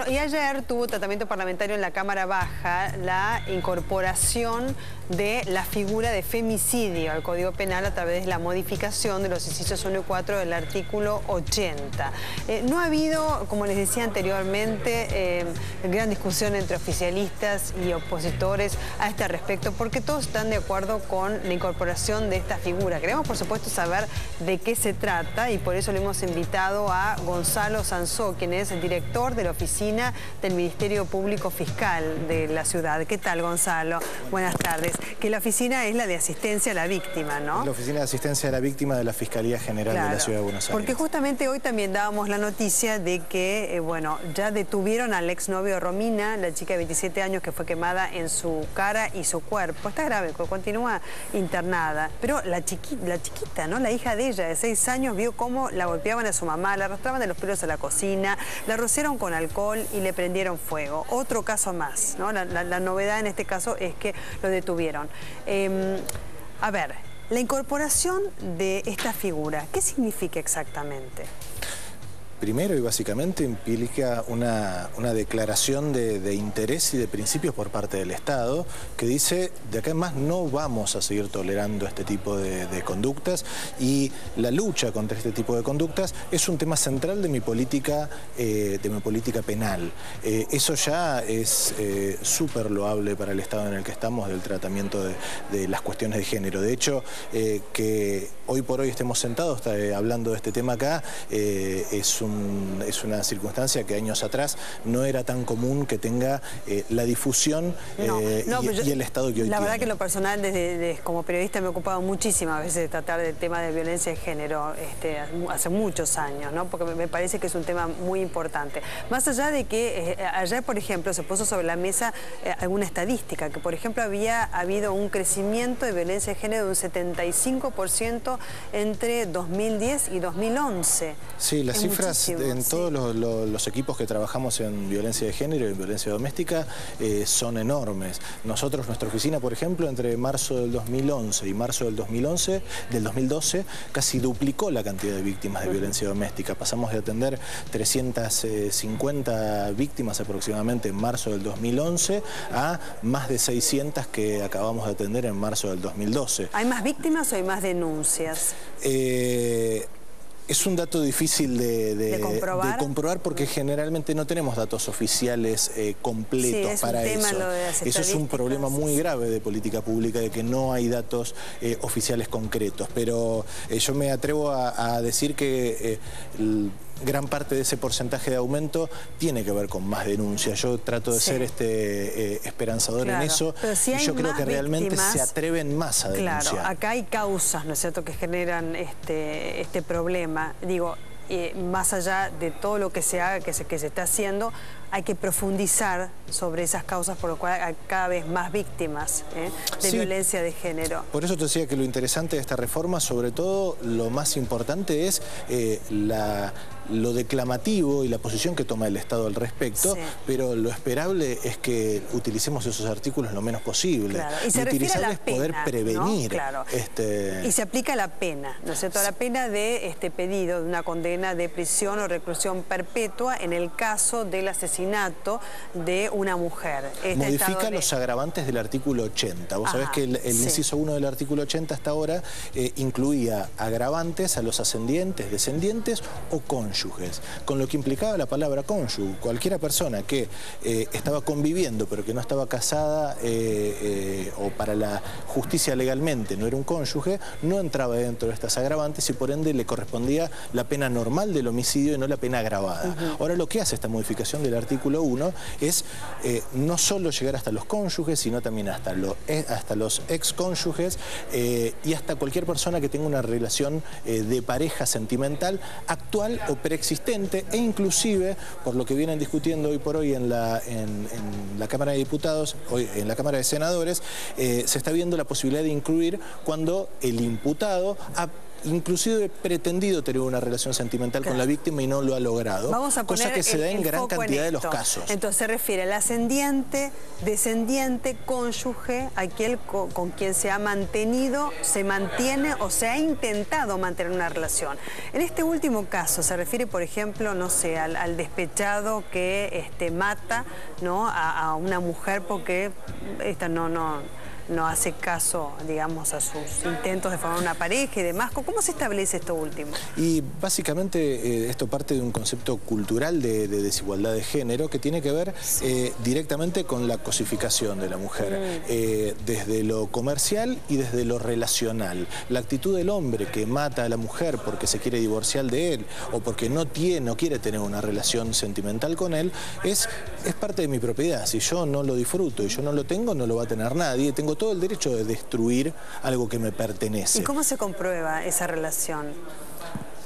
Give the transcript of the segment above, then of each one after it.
y ayer tuvo tratamiento parlamentario en la Cámara Baja la incorporación de la figura de femicidio al Código Penal a través de la modificación de los incisos 1 y 4 del artículo 80. No ha habido, como les decía anteriormente, gran discusión entre oficialistas y opositores a este respecto, porque todos están de acuerdo con la incorporación de esta figura. Queremos, por supuesto, saber de qué se trata y por eso le hemos invitado a Gonzalo Sansó, quien es el director de la oficina del Ministerio Público Fiscal de la ciudad. ¿Qué tal, Gonzalo? Buenas tardes. Que la oficina es la de asistencia a la víctima, ¿no? La oficina de asistencia a la víctima de la Fiscalía General de la Ciudad de Buenos Aires. Porque justamente hoy también dábamos la noticia de que, bueno, ya detuvieron al exnovio de Romina, la chica de 27 años que fue quemada en su cara y su cuerpo. Está grave, continúa internada. Pero la chiquita, ¿no? La hija de ella, de 6 años, vio cómo la golpeaban a su mamá, la arrastraban de los pelos a la cocina, la rociaron con alcohol y le prendieron fuego. Otro caso más, ¿no? La novedad en este caso es que lo detuvieron. A ver, la incorporación de esta figura, ¿qué significa exactamente? Primero y básicamente implica una declaración de interés y de principios por parte del Estado que dice, de acá en más no vamos a seguir tolerando este tipo de conductas, y la lucha contra este tipo de conductas es un tema central de mi política penal. Eso ya es súper loable para el Estado en el que estamos, del tratamiento de las cuestiones de género. De hecho, que hoy por hoy estemos sentados hablando de este tema acá es una circunstancia que años atrás no era tan común que tenga la difusión y el Estado que hoy tiene. La verdad que lo personal, como periodista, me he ocupado muchísimo a veces de tratar del tema de violencia de género hace muchos años, ¿no? Porque me parece que es un tema muy importante. Más allá de que ayer, por ejemplo, se puso sobre la mesa alguna estadística, que por ejemplo había habido un crecimiento de violencia de género de un 75% entre 2010 y 2011. Sí, las cifras en todos los equipos que trabajamos en violencia de género y en violencia doméstica son enormes. Nosotros, nuestra oficina, por ejemplo, entre marzo del 2011 y marzo del 2012, casi duplicó la cantidad de víctimas de violencia doméstica. Pasamos de atender 350 víctimas aproximadamente en marzo del 2011 a más de 600 que acabamos de atender en marzo del 2012. ¿Hay más víctimas o hay más denuncias? Es un dato difícil de comprobar porque generalmente no tenemos datos oficiales completos para eso. Eso es un problema muy grave de política pública, de que no hay datos oficiales concretos. Pero yo me atrevo a decir que gran parte de ese porcentaje de aumento tiene que ver con más denuncias. Yo trato de ser esperanzador en eso, y yo creo que realmente se atreven más a denunciar. Claro, acá hay causas, ¿no es cierto?, que generan este problema. Digo, más allá de todo lo que se haga, que se está haciendo, hay que profundizar sobre esas causas, por lo cual hay cada vez más víctimas de violencia de género. Por eso te decía que lo interesante de esta reforma, sobre todo lo más importante, es lo declamativo y la posición que toma el Estado al respecto, pero lo esperable es que utilicemos esos artículos lo menos posible. Claro. Y se refiere a la pena, poder prevenir. ¿no? Claro. Y se aplica la pena, ¿no es cierto? La pena de pedido de una condena de prisión o reclusión perpetua en el caso del asesinato de una mujer. Modifica los agravantes del artículo 80. Vos sabés que el inciso 1 del artículo 80 hasta ahora incluía agravantes a los ascendientes, descendientes o cónyuges, con lo que implicaba la palabra cónyuge. Cualquiera persona que estaba conviviendo pero que no estaba casada o para la justicia legalmente no era un cónyuge, no entraba dentro de estas agravantes y por ende le correspondía la pena normal del homicidio y no la pena agravada. Ahora lo que hace esta modificación del artículo 1 es no solo llegar hasta los cónyuges, sino también hasta los excónyuges y hasta cualquier persona que tenga una relación de pareja sentimental actual o preexistente, e inclusive, por lo que vienen discutiendo hoy por hoy en la Cámara de Diputados, hoy en la Cámara de Senadores, se está viendo la posibilidad de incluir cuando el imputado inclusive pretendido tener una relación sentimental con la víctima y no lo ha logrado. Vamos a poner cosa que se da en gran cantidad de los casos. Entonces se refiere al ascendiente, descendiente, cónyuge, aquel con quien se ha mantenido, se mantiene o se ha intentado mantener una relación. En este último caso se refiere, por ejemplo, no sé, al despechado que mata, ¿no?, a una mujer porque esta no hace caso, digamos, a sus intentos de formar una pareja y demás. ¿Cómo se establece esto último? Y básicamente esto parte de un concepto cultural de desigualdad de género que tiene que ver directamente con la cosificación de la mujer, desde lo comercial y desde lo relacional. La actitud del hombre que mata a la mujer porque se quiere divorciar de él o porque no quiere tener una relación sentimental con él, es parte de mi propiedad. Si yo no lo disfruto y yo no lo tengo, no lo va a tener nadie. Tengo todo el derecho de destruir algo que me pertenece. ¿Y cómo se comprueba esa relación?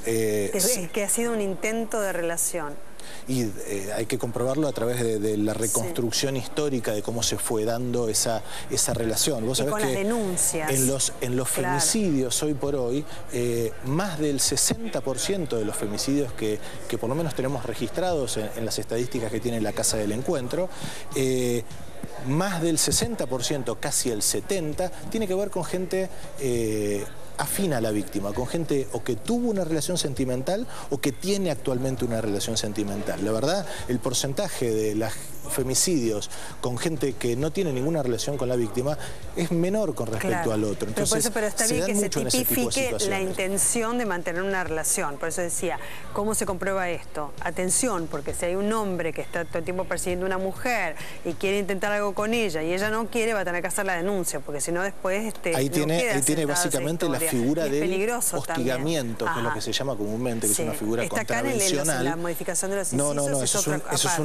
Que ha sido un intento de relación. Y hay que comprobarlo a través de la reconstrucción histórica de cómo se fue dando esa relación. Vos sabés con que las denuncias. En los femicidios hoy por hoy, más del 60% de los femicidios que por lo menos tenemos registrados en las estadísticas que tiene la Casa del Encuentro, más del 60%, casi el 70%, tiene que ver con gente afín a la víctima, con gente o que tuvo una relación sentimental o que tiene actualmente una relación sentimental. La verdad, el porcentaje de los femicidios con gente que no tiene ninguna relación con la víctima es menor con respecto al otro. Entonces, pero está bien que se tipifique la intención de mantener una relación. Por eso decía, ¿cómo se comprueba esto? Atención, porque si hay un hombre que está todo el tiempo persiguiendo a una mujer y quiere intentar algo con ella y ella no quiere, va a tener que hacer la denuncia, porque si no después ahí tiene básicamente la figura del hostigamiento, que es lo que se llama comúnmente, que es una figura contravencional. La modificación de los incisos. No,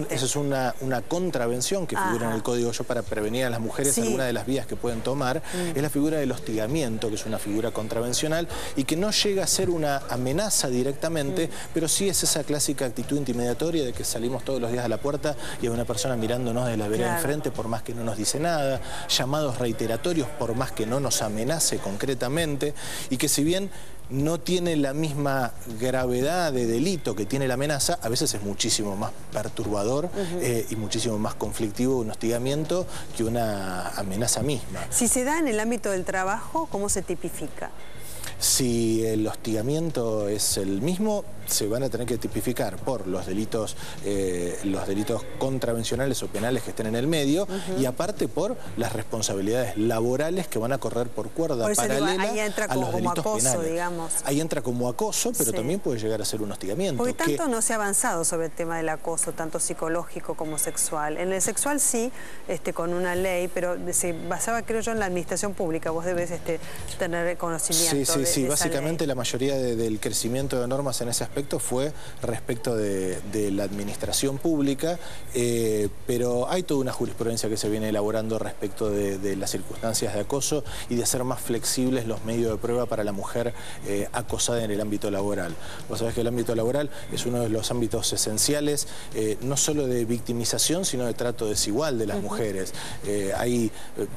eso es una contravención que figura en el Código para prevenir a las mujeres. Alguna de las vías que pueden tomar es la figura del hostigamiento, que es una figura contravencional y que no llega a ser una amenaza directamente, pero sí es esa clásica actitud intimidatoria de que salimos todos los días a la puerta y hay una persona mirándonos de la vereda enfrente por más que no nos dice nada, llamados reiteratorios por más que no nos amenace concretamente, y que si bien no tiene la misma gravedad de delito que tiene la amenaza, a veces es muchísimo más perturbador y muchísimo más conflictivo un hostigamiento que una amenaza misma. Si se da en el ámbito del trabajo, ¿cómo se tipifica? Si el hostigamiento es el mismo, se van a tener que tipificar por los delitos contravencionales o penales que estén en el medio y aparte por las responsabilidades laborales que van a correr por cuerda paralela ahí entra a los delitos como acoso, penales. Digamos. Ahí entra como acoso, pero también puede llegar a ser un hostigamiento. Porque tanto no se ha avanzado sobre el tema del acoso, tanto psicológico como sexual. En el sexual sí, con una ley, pero se basaba, creo yo, en la administración pública. Vos debes tener conocimiento de básicamente la mayoría del crecimiento de normas en ese aspecto fue respecto de la administración pública, pero hay toda una jurisprudencia que se viene elaborando respecto de las circunstancias de acoso y de hacer más flexibles los medios de prueba para la mujer acosada en el ámbito laboral. Vos sabés que el ámbito laboral es uno de los ámbitos esenciales, no solo de victimización, sino de trato desigual de las mujeres. Hay,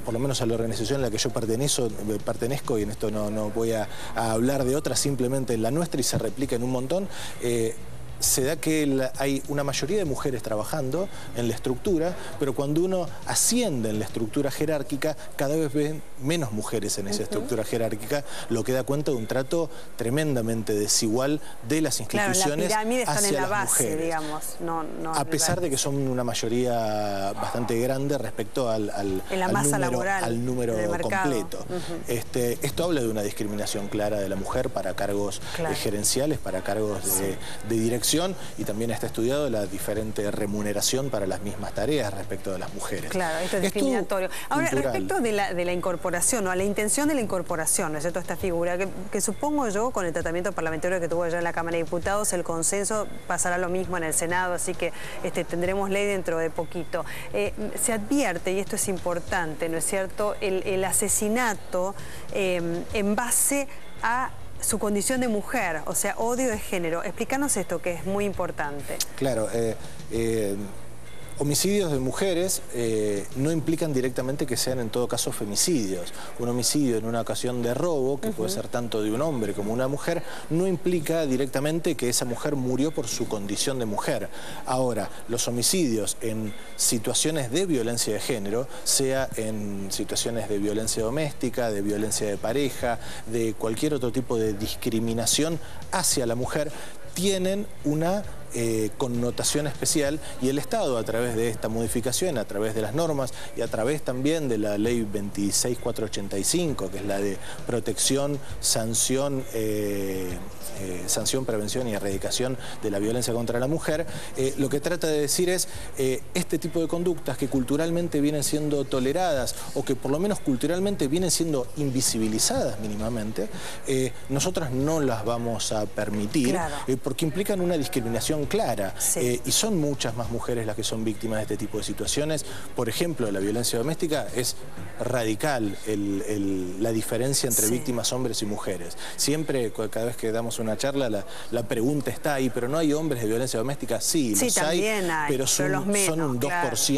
por lo menos a la organización en la que yo pertenezco, y en esto no voy a hablar de otra, simplemente en la nuestra, y se replica en un montón, se da que hay una mayoría de mujeres trabajando en la estructura, pero cuando uno asciende en la estructura jerárquica, cada vez ven menos mujeres en esa estructura jerárquica, lo que da cuenta de un trato tremendamente desigual de las instituciones hacia las mujeres. Digamos, a pesar de que son una mayoría bastante grande respecto al número completo. Esto habla de una discriminación clara de la mujer para cargos gerenciales, para cargos de dirección, y también está estudiado la diferente remuneración para las mismas tareas respecto de las mujeres. Claro, esto es discriminatorio. Ahora, respecto de la incorporación, o a la intención de la incorporación, ¿no es cierto?, esta figura, que supongo yo, con el tratamiento parlamentario que tuvo allá en la Cámara de Diputados, el consenso pasará lo mismo en el Senado, así que tendremos ley dentro de poquito. Se advierte, y esto es importante, ¿no es cierto?, el asesinato en base a su condición de mujer, o sea, odio de género. Explícanos esto, que es muy importante. Claro, Homicidios de mujeres no implican directamente que sean en todo caso femicidios. Un homicidio en una ocasión de robo, que puede ser tanto de un hombre como una mujer, no implica directamente que esa mujer murió por su condición de mujer. Ahora, los homicidios en situaciones de violencia de género, sea en situaciones de violencia doméstica, de violencia de pareja, de cualquier otro tipo de discriminación hacia la mujer, tienen una connotación especial, y el Estado, a través de esta modificación, a través de las normas y a través también de la ley 26485, que es la de protección, sanción, prevención y erradicación de la violencia contra la mujer, lo que trata de decir es este tipo de conductas que culturalmente vienen siendo toleradas o que por lo menos culturalmente vienen siendo invisibilizadas mínimamente, nosotras no las vamos a permitir, claro, porque implican una discriminación clara, sí, y son muchas más mujeres las que son víctimas de este tipo de situaciones. Por ejemplo, la violencia doméstica es radical, la diferencia entre, sí, víctimas hombres y mujeres. Siempre, cada vez que damos una charla, la pregunta está ahí, pero ¿no hay hombres de violencia doméstica? Sí, los hay, pero son un 2%, claro, sí,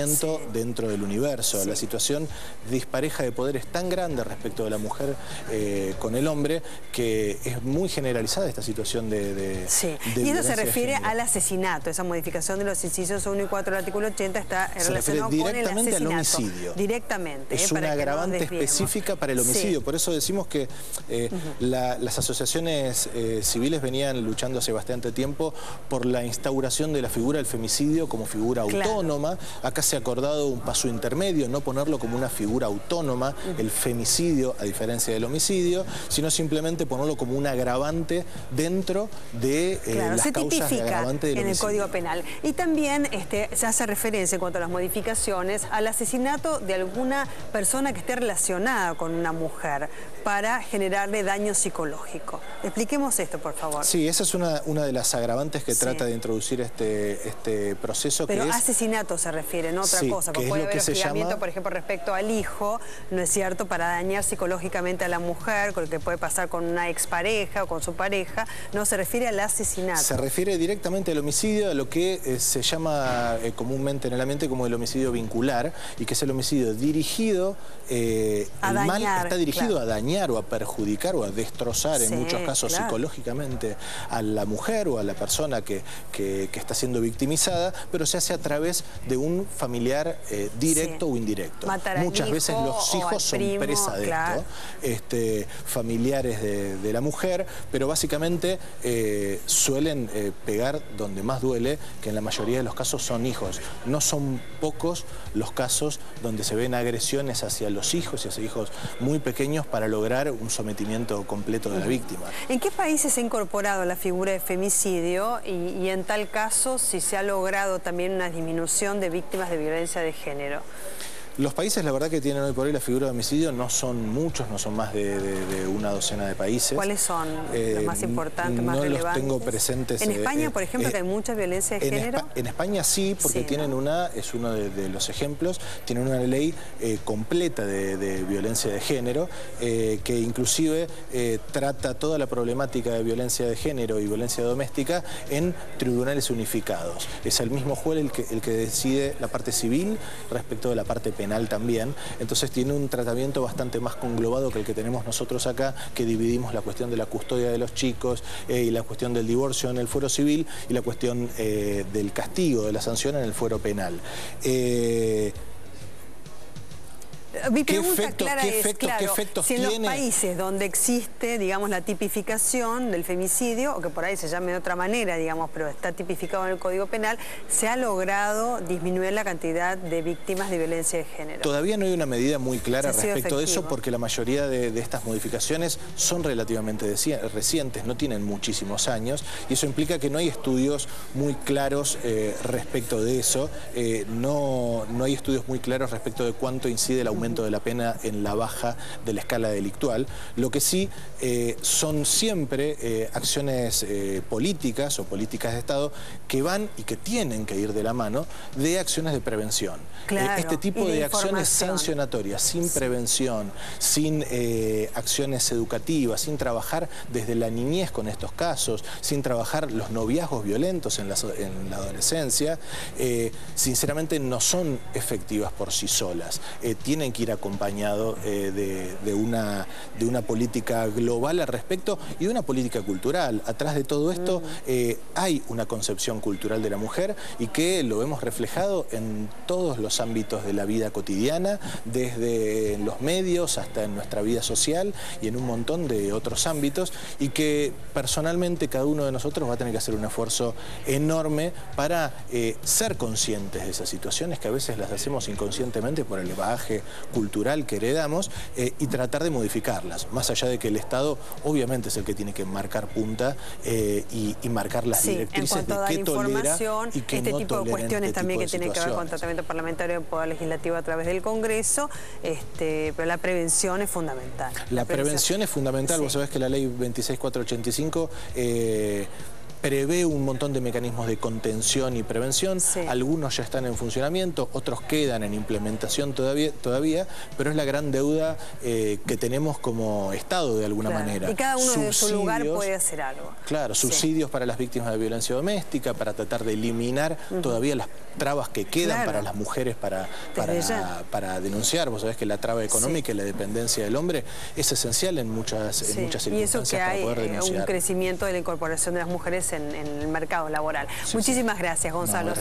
dentro del universo. Sí. La situación de dispareja de poder es tan grande respecto de la mujer con el hombre que es muy generalizada esta situación de sí. Y eso se refiere al asesinato, esa modificación de los incisos 1 y 4 del artículo 80 está relacionado con el asesinato. Al homicidio. Directamente. Es una agravante específica para el homicidio. Sí. Por eso decimos que las asociaciones civiles venían luchando hace bastante tiempo por la instauración de la figura del femicidio como figura, claro, autónoma. Acá se ha acordado un paso intermedio, no ponerlo como una figura autónoma, el femicidio, a diferencia del homicidio, sino simplemente ponerlo como un agravante dentro de claro, las causas de agravante del homicidio. En el Código Penal. Y también se hace referencia en cuanto a las modificaciones al asesinato de alguna persona que esté relacionada con una mujer para generarle daño psicológico. Expliquemos esto, por favor. Sí, esa es una de las agravantes que, sí, trata de introducir este proceso. Pero que asesinato se refiere, no otra, sí, cosa, porque puede haber hostigamiento, por ejemplo, respecto al hijo, ¿no es cierto?, para dañar psicológicamente a la mujer, con lo que puede pasar con una expareja o con su pareja. No se refiere al asesinato. Se refiere directamente al homicidio, a lo que se llama comúnmente en el ambiente como el homicidio vincular, y que es el homicidio dirigido, a dañar, mal está dirigido, claro, a dañar o a perjudicar o a destrozar, sí, en muchos casos, claro, psicológicamente a la mujer o a la persona que está siendo victimizada, pero se hace a través de un familiar directo, sí, o indirecto. Muchas veces los hijos son presa de, claro, esto, familiares de la mujer, pero básicamente suelen pegar donde más duele, que en la mayoría de los casos son hijos. No son pocos los casos donde se ven agresiones hacia los hijos y hacia hijos muy pequeños para lograr un sometimiento completo de la víctima. ¿En qué países se ha incorporado la figura de femicidio y en tal caso si se ha logrado también una disminución de víctimas de violencia de género? Los países, la verdad, que tienen hoy por hoy la figura de homicidio no son muchos, no son más de una docena de países. ¿Cuáles son los más importantes, más relevantes? No los tengo presentes. En España, por ejemplo, que hay mucha violencia de género. En España sí, porque, sí, tienen, ¿no?, es uno de los ejemplos, tienen una ley completa de violencia de género, que inclusive trata toda la problemática de violencia de género y violencia doméstica en tribunales unificados. Es el mismo juez el que decide la parte civil respecto de la parte penal también, entonces tiene un tratamiento bastante más conglobado que el que tenemos nosotros acá, que dividimos la cuestión de la custodia de los chicos y la cuestión del divorcio en el fuero civil y la cuestión del castigo, de la sanción en el fuero penal. Mi pregunta clara es, claro, si en tiene? Los países donde existe, digamos, la tipificación del femicidio, o que por ahí se llame de otra manera, digamos, pero está tipificado en el Código Penal, ¿se ha logrado disminuir la cantidad de víctimas de violencia de género? Todavía no hay una medida muy clara respecto de eso, porque la mayoría de estas modificaciones son relativamente recientes, no tienen muchísimos años, y eso implica que no hay estudios muy claros respecto de eso, no hay estudios muy claros respecto de cuánto incide el aumento aumento de la pena en la baja de la escala delictual. Lo que sí son siempre acciones políticas o políticas de Estado que van y que tienen que ir de la mano de acciones de prevención. Claro, este tipo de acciones sancionatorias, sin prevención, sin acciones educativas, sin trabajar desde la niñez con estos casos, sin trabajar los noviazgos violentos en la adolescencia, sinceramente no son efectivas por sí solas. Tienen que ir acompañado de una política global al respecto y de una política cultural. Atrás de todo esto hay una concepción cultural de la mujer y que lo hemos reflejado en todos los ámbitos de la vida cotidiana, desde los medios hasta en nuestra vida social y en un montón de otros ámbitos, y que personalmente cada uno de nosotros va a tener que hacer un esfuerzo enorme para ser conscientes de esas situaciones que a veces las hacemos inconscientemente por el bagaje cultural que heredamos, y tratar de modificarlas, más allá de que el Estado obviamente es el que tiene que marcar punta y marcar las directrices de qué tolera y qué no tolera. Este tipo de cuestiones también que tienen que ver con tratamiento parlamentario del Poder Legislativo a través del Congreso, pero la prevención es fundamental. La prevención es fundamental. Sí. Vos sabés que la ley 26485 prevé un montón de mecanismos de contención y prevención. Sí. Algunos ya están en funcionamiento, otros quedan en implementación todavía, pero es la gran deuda que tenemos como Estado de alguna manera. Y cada uno de su lugar puede hacer algo. Claro, subsidios para las víctimas de violencia doméstica, para tratar de eliminar todavía las trabas que quedan para las mujeres para denunciar. Vos sabés que la traba económica y la dependencia del hombre es esencial en muchas circunstancias. Y eso que para hay poder denunciar. Un crecimiento de la incorporación de las mujeres en el mercado laboral. Muchísimas gracias, Gonzalo.